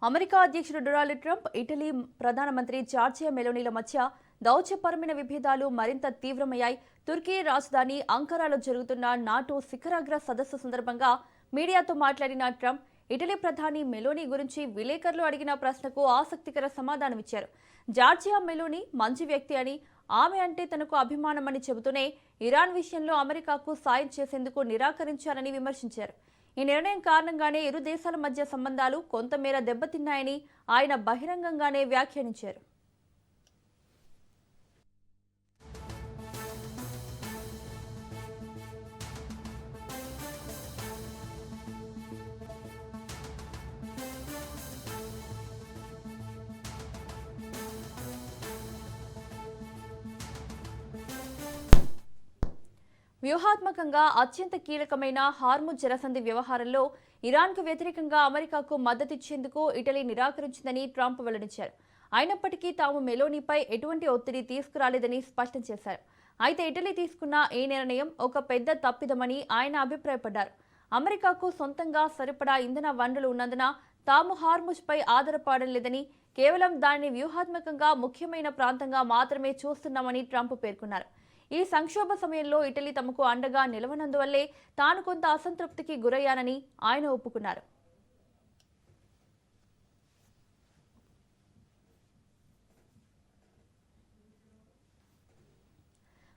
America అధ్యక్షుడు Donald Trump, Italy ప్రధానమంత్రి Georgia మెలోనీల మధ్య దౌత్యపరమైన విభేదాలు మరింత తీవ్రమయ్యాయి. తుర్కీ రాజధాని అంకారాలో జరుగుతున్న నాటో శిఖరాగ్ర సదస్సు సందర్భంగా మీడియాతో మాట్లాడిన ట్రంప్, ఇటలీ ప్రధాని మెలోనీ గురించి విలేకరులు అడిగిన ప్రశ్నకు ఆసక్తికర సమాధానమిచ్చారు. జార్జియా మెలోనీ మంచి వ్యక్తి అని, ఆమె అంటే తనకు అభిమానమని చెబుతూనే ఇరాన్ విషయంలో అమెరికాకు సాయం చేసేందుకు నిరాకరించారని విమర్శించారు. ఈ నిర్ణయం కారణంగానే ఇరు దేశాల మధ్య సంబంధాలు కొంతమేర దెబ్బతిన్నాయని ఆయన బహిరంగంగానే వ్యాఖ్యానించారు. వ్యూహాత్మకంగా అత్యంత కీలకమైన హార్ముజ్ జలసంధి వ్యవహారంలో ఇరాన్కు వ్యతిరేకంగా అమెరికాకు మద్దతిచ్చేందుకు ఇటలీ నిరాకరించిందని ట్రంప్ వెల్లడించారు. అయినప్పటికీ తాము మెలోనీపై ఎటువంటి ఒత్తిడి తీసుకురాలేదని స్పష్టం చేశారు. అయితే ఇటలీ తీసుకున్న ఈ నిర్ణయం ఒక పెద్ద తప్పిదమని ఆయన అభిప్రాయపడ్డారు. అమెరికాకు సొంతంగా సరిపడా ఇంధన వనరులు ఉన్నందున తాము హార్ముజ్పై ఆధారపడడం లేదని, కేవలం దానిని వ్యూహాత్మకంగా ముఖ్యమైన ప్రాంతంగా మాత్రమే చూస్తున్నామని ట్రంప్ పేర్కొన్నారు. ఈ సంక్షోభ సమయంలో ఇటలీ తమకు అండగా నిలవనందువల్లే తాను కొంత అసంతృప్తికి గురయ్యానని ఆయన ఒప్పుకున్నారు.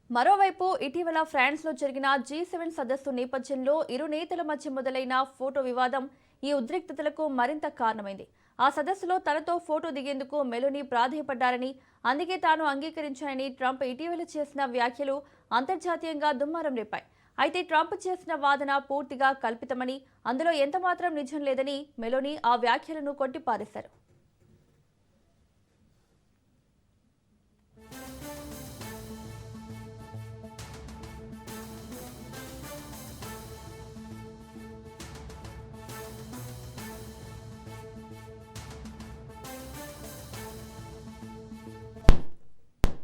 మరోవైపు ఇటీవల ఫ్రాన్స్లో జరిగిన G7 సదస్సు నేపథ్యంలో ఇరు నేతల మధ్య మొదలైన ఫోటో వివాదం ఈ ఉద్రిక్తతలకు మరింత కారణమైంది. ఆ సదస్సులో తనతో ఫోటో దిగేందుకు మెలోనీ ప్రాధేయపడ్డారని, అందుకే తాను అంగీకరించానని ట్రంప్ ఇటీవల చేసిన వ్యాఖ్యలు అంతర్జాతీయంగా దుమారం రేపాయి. అయితే ట్రంప్ చేసిన వాదన పూర్తిగా కల్పితమని, అందులో ఎంతమాత్రం నిజం లేదని మెలోనీ ఆ వ్యాఖ్యలను కొట్టిపారేశారు.